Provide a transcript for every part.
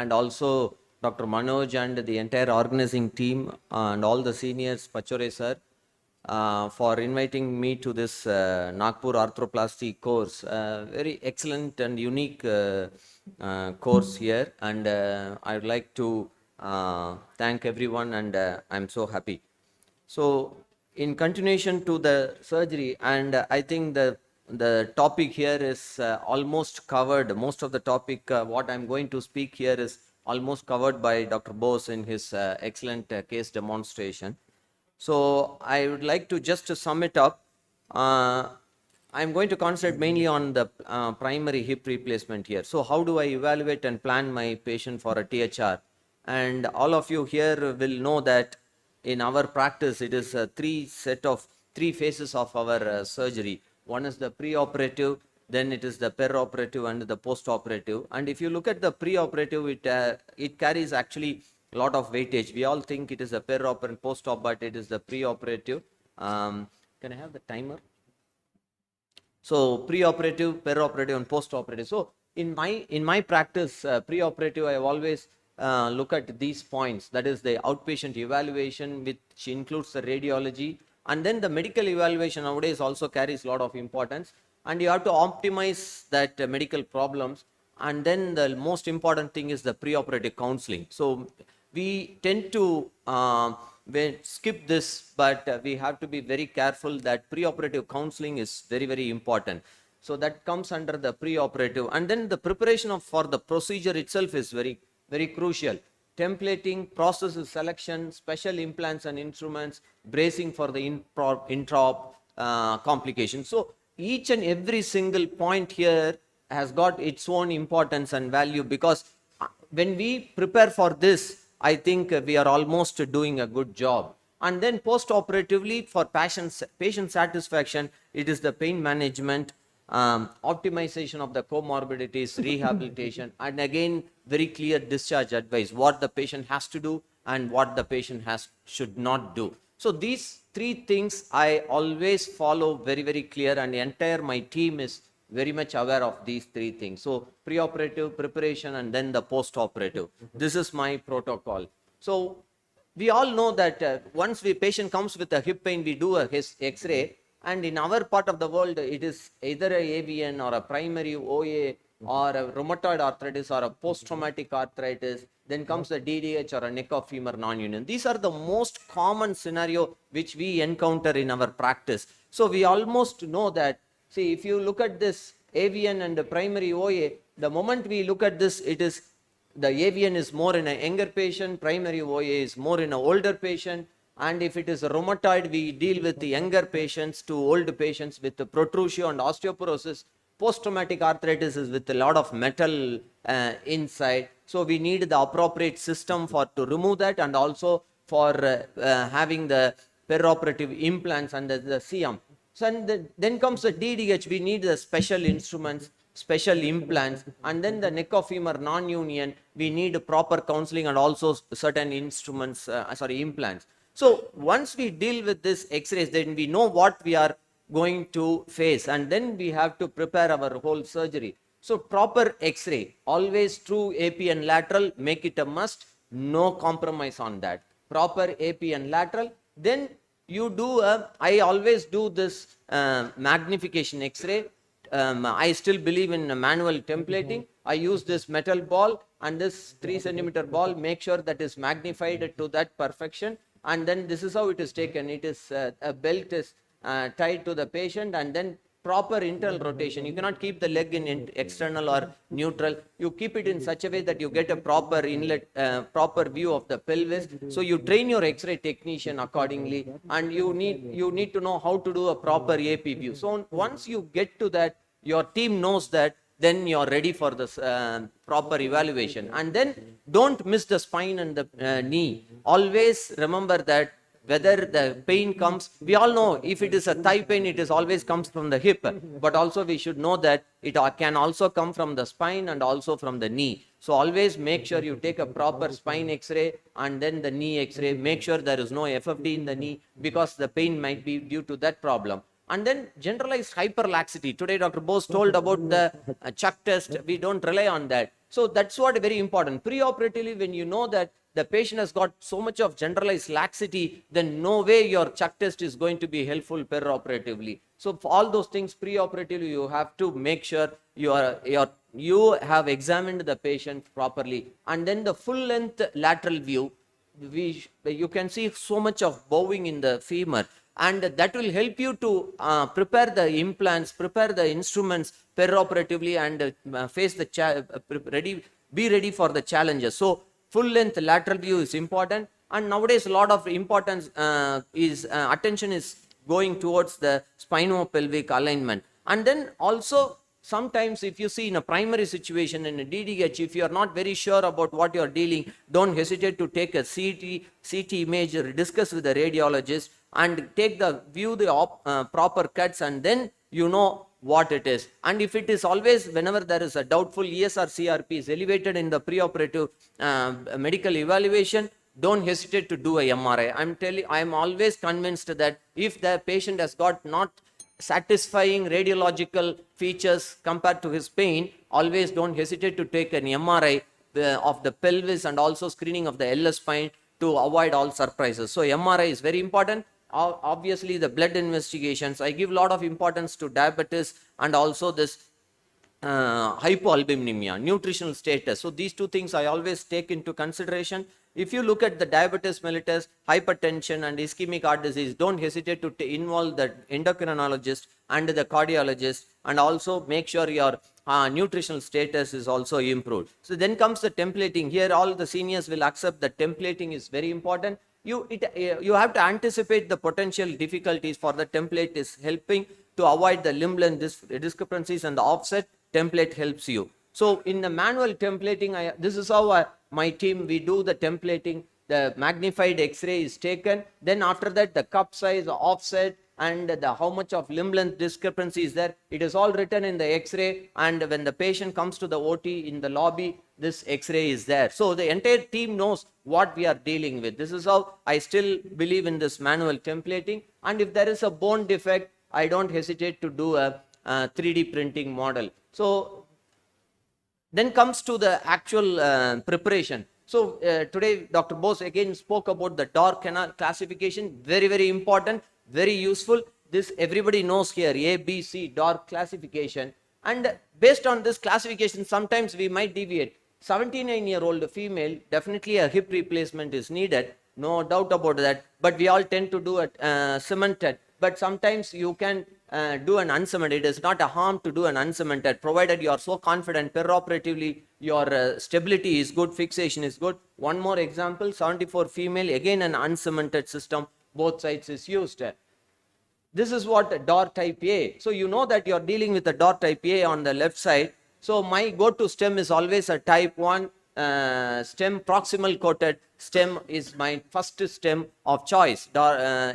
and also Dr. Manoj and the entire organizing team and all the seniors, Pachore sir, for inviting me to this Nagpur Arthroplasty course. Very excellent and unique course here, and I would like to thank everyone, and I'm so happy. So, in continuation to the surgery, and I think the topic here is almost covered. Most of the topic, what I'm going to speak here, is almost covered by Dr. Bose in his excellent case demonstration. So I would like to just to sum it up. Uh, I'm going to concentrate mainly on the primary hip replacement here. So how do I evaluate and plan my patient for a THR? And all of you here will know that in our practice, it is a three phases of our surgery. One is the preoperative, then it is the peroperative and the postoperative. And if you look at the preoperative, it carries actually a lot of weightage. We all think it is a per-op and post-op, but it is the preoperative. Can I have the timer? So preoperative, peroperative, and postoperative. So in my practice, preoperative, I have always look at these points. That is the outpatient evaluation, which includes the radiology, and then the medical evaluation nowadays also carries a lot of importance. And you have to optimize that medical problems. And then the most important thing is the preoperative counseling. So we tend to skip this, but we have to be very careful that preoperative counseling is very, very important. So that comes under the preoperative. And then the preparation for the procedure itself is very, very crucial. Templating, process selection, special implants and instruments, bracing for the intra-op complications. So each and every single point here has got its own importance and value, because when we prepare for this, I think we are almost doing a good job. And then post-operatively, for patient satisfaction, it is the pain management, optimization of the comorbidities, rehabilitation, and again, very clear discharge advice, what the patient has to do and what the patient should not do. So these three things I always follow very, very clear, and the entire my team is very much aware of these three things. So preoperative, preparation, and then the post-operative. This is my protocol. So we all know that once the patient comes with a hip pain, we do a X-ray, and in our part of the world, it is either a AVN or a primary OA or a rheumatoid arthritis or a post-traumatic arthritis. Then comes the DDH or a neck of femur non-union. These are the most common scenario which we encounter in our practice. So we almost know that. See, if you look at this AVN and the primary OA, the moment we look at this, it is the AVN is more in a younger patient, primary OA is more in an older patient, and if it is a rheumatoid, we deal with the younger patients to old patients with the protrusio and osteoporosis. Post-traumatic arthritis is with a lot of metal inside, so we need the appropriate system to remove that, and also for having the peroperative implants and the CM. So then comes the DDH, we need the special instruments, special implants, and then the neck of femur non-union, we need proper counseling and also certain instruments, implants. So once we deal with this X-rays, then we know what we are going to face, and then we have to prepare our whole surgery. So proper X-ray, always true AP and lateral, make it a must, no compromise on that. Proper AP and lateral, then you do I always do this magnification X-ray. I still believe in manual templating. I use this metal ball and this 3 centimeter ball, make sure that is magnified to that perfection, and then this is how it is taken. It is a belt is tied to the patient, and then proper internal rotation. You cannot keep the leg in external or neutral. You keep it in such a way that you get a proper inlet, proper view of the pelvis. So you train your X-ray technician accordingly, and you need to know how to do a proper AP view. So once you get to that, your team knows that, then you're ready for this proper evaluation. And then don't miss the spine and the knee. Always remember that whether the pain comes, we all know if it is a thigh pain, it is always comes from the hip, but also we should know that it can also come from the spine and also from the knee. So always make sure you take a proper spine X-ray and then the knee X-ray. Make sure there is no FFD in the knee, because the pain might be due to that problem. And then generalized hyperlaxity. Today, Dr. Bose told about the chuck test. We don't rely on that. So that's what very important. Preoperatively, when you know that the patient has got so much of generalized laxity, then no way your chuck test is going to be helpful perioperatively. So for all those things, preoperatively, you have to make sure you have examined the patient properly. And then the full length lateral view, you can see so much of bowing in the femur, and that will help you to prepare the implants, prepare the instruments perioperatively, and face the be ready for the challenges. So full length lateral view is important, and nowadays a lot of importance attention is going towards the spinopelvic alignment. And then also sometimes if you see in a primary situation in a DDH, if you are not very sure about what you are dealing, don't hesitate to take a CT image, or discuss with the radiologist, and take the proper cuts, and then you know what it is. And if it is always, whenever there is a doubtful ESR CRP is elevated in the preoperative medical evaluation, don't hesitate to do a MRI. I'm always convinced that if the patient has got not satisfying radiological features compared to his pain, always don't hesitate to take an MRI of the pelvis, and also screening of the LS spine, to avoid all surprises. So MRI is very important. Obviously the blood investigations, I give a lot of importance to diabetes, and also this hypoalbuminemia, nutritional status. So these two things I always take into consideration. If you look at the diabetes mellitus, hypertension, and ischemic heart disease, don't hesitate to involve the endocrinologist and the cardiologist, and also make sure your nutritional status is also improved. So then comes the templating. Here all the seniors will accept that templating is very important. You have to anticipate the potential difficulties. For the template is helping to avoid the limb length discrepancies, and the offset template helps you. So in the manual templating, this is how my team, we do the templating. The magnified X-ray is taken. Then after that, the cup size, the offset, and how much of limb length discrepancy is there, it is all written in the X-ray. And when the patient comes to the OT in the lobby, this X-ray is there. So the entire team knows what we are dealing with. This is how I still believe in this manual templating. And if there is a bone defect, I don't hesitate to do a 3D printing model. So then comes to the actual preparation. So today Dr. Bose again spoke about the DOR canal classification. Very, very important, very useful. This everybody knows here, A, B, C, DOR classification. And based on this classification, sometimes we might deviate. 79-year-old female, definitely a hip replacement is needed, no doubt about that. But we all tend to do it cemented. But sometimes you can do an uncemented. It is not a harm to do an uncemented, provided you are so confident perioperatively your stability is good, fixation is good. One more example, 74 female, again an uncemented system, both sides is used. This is what DOR type A. So you know that you are dealing with a DOR type A on the left side. So my go-to stem is always a type 1 stem, proximal coated stem is my first stem of choice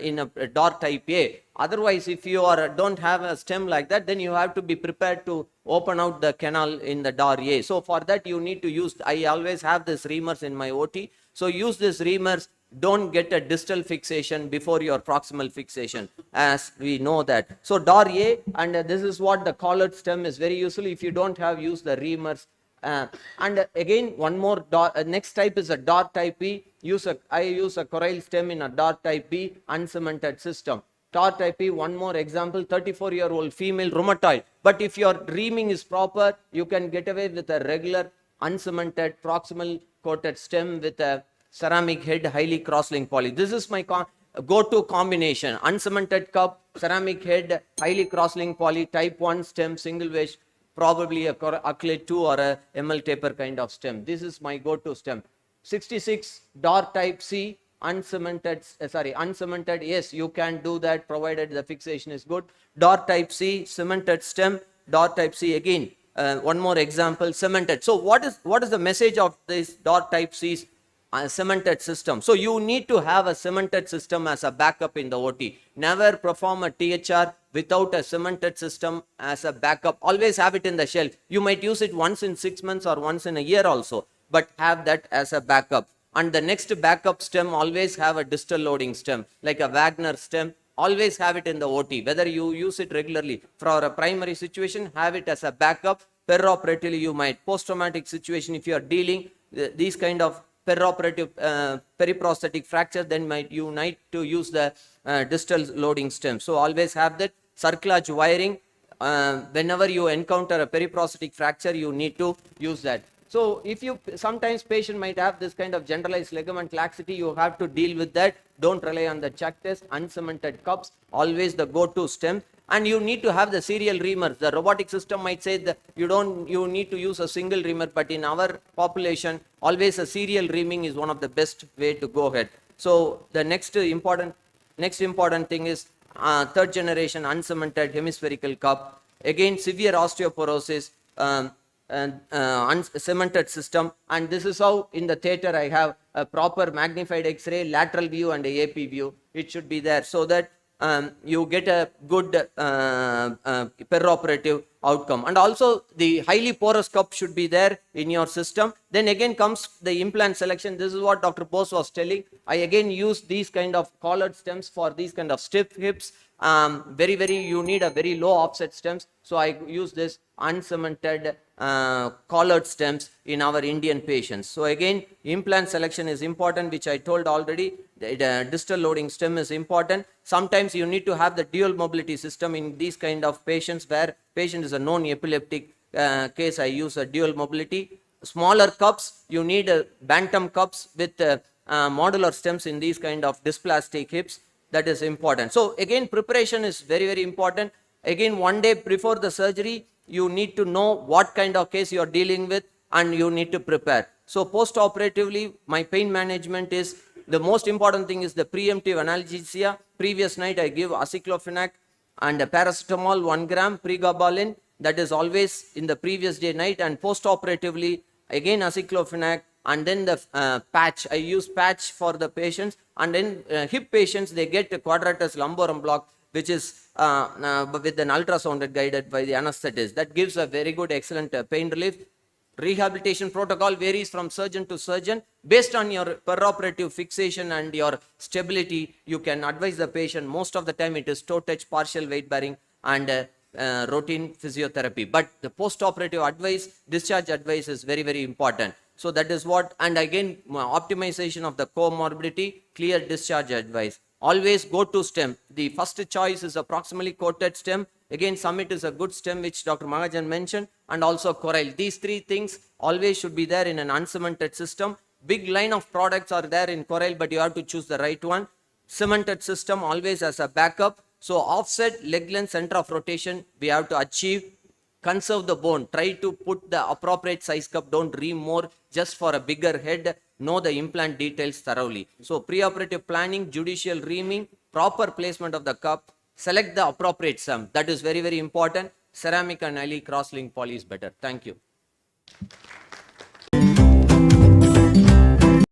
in a DOR type A. Otherwise, if you don't have a stem like that, then you have to be prepared to open out the canal in the DOR A. So for that you need to use, I always have this reamers in my OT. So use this reamers. Don't get a distal fixation before your proximal fixation, as we know that. So DOR A, and this is what the collared stem is very useful. If you don't have, use the reamers. And again, one more next type is a DOR type B. I use a corail stem in a DOR type B uncemented system. DOR type B, one more example, 34-year-old female rheumatoid. But if your reaming is proper, you can get away with a regular uncemented proximal coated stem with a ceramic head, highly cross-linked poly. This is my go-to combination: uncemented cup, ceramic head, highly cross-linked poly, type 1 stem, single wedge, probably a Aclade 2 or a ML taper kind of stem. This is my go-to stem. 66 DOR type C, uncemented, yes, you can do that provided the fixation is good. DOR type C, cemented stem, DOR type C again. One more example, cemented. So what is the message of this DOR type C's cemented system? So you need to have a cemented system as a backup in the OT. Never perform a THR without a cemented system as a backup. Always have it in the shelf. You might use it once in 6 months or once in a year also, but have that as a backup. And the next backup stem, always have a distal loading stem, like a Wagner stem. Always have it in the OT, whether you use it regularly. For a primary situation, have it as a backup. Perioperatively, you might post-traumatic situation. If you are dealing these kind of perioperative periprosthetic fracture, then you need to use the distal loading stem. So always have that circulage wiring. Whenever you encounter a periprosthetic fracture, you need to use that. So if you, sometimes patient might have this kind of generalized ligament laxity, you have to deal with that. Don't rely on the chuck test. Uncemented cups, always the go-to stem. And you need to have the serial reamer. The robotic system might say that you need to use a single reamer, but in our population, always a serial reaming is one of the best way to go ahead. So the next important thing is third generation uncemented hemispherical cup. Again, severe osteoporosis, and cemented system. And this is how in the theater I have a proper magnified X-ray, lateral view and a AP view. It should be there so that you get a good perioperative outcome. And also the highly porous cup should be there in your system. Then again comes the implant selection. This is what Dr. Bose was telling. I again use these kind of collared stems for these kind of stiff hips. You need a very low offset stems. So I use this uncemented collared stems in our Indian patients. So again, implant selection is important, which I told already. The distal loading stem is important. Sometimes you need to have the dual mobility system in these kind of patients where patient is a known epileptic case. I use a dual mobility. Smaller cups, you need bantam cups with modular stems in these kind of dysplastic hips. That is important. So again, preparation is very, very important. Again, one day before the surgery, you need to know what kind of case you are dealing with and you need to prepare. So post-operatively, my pain management is, the most important thing is the preemptive analgesia. Previous night I give aceclofenac and paracetamol 1 gram, pregabalin, that is always in the previous day night. And post-operatively, again aceclofenac, and then the patch. I use patch for the patients. And then hip patients, they get a quadratus lumborum block, which is with an ultrasound guided by the anesthetist. That gives a very good, excellent pain relief. Rehabilitation protocol varies from surgeon to surgeon. Based on your perioperative fixation and your stability, you can advise the patient. Most of the time it is toe touch, partial weight bearing, and routine physiotherapy. But the post-operative advice, discharge advice is very, very important. So that is what, and again, optimization of the comorbidity, clear discharge advice. Always go to stem. The first choice is a proximally coated stem. Again, Summit is a good stem, which Dr. Mahajan mentioned, and also Corail. These three things always should be there in an uncemented system. Big line of products are there in Corail, but you have to choose the right one. Cemented system always as a backup. So offset, leg length, center of rotation, we have to achieve. Conserve the bone. Try to put the appropriate size cup. Don't ream more just for a bigger head. Know the implant details thoroughly. So preoperative planning, judicial reaming, proper placement of the cup, select the appropriate sum. That is very, very important. Ceramic and Ali cross-link poly is better. Thank you.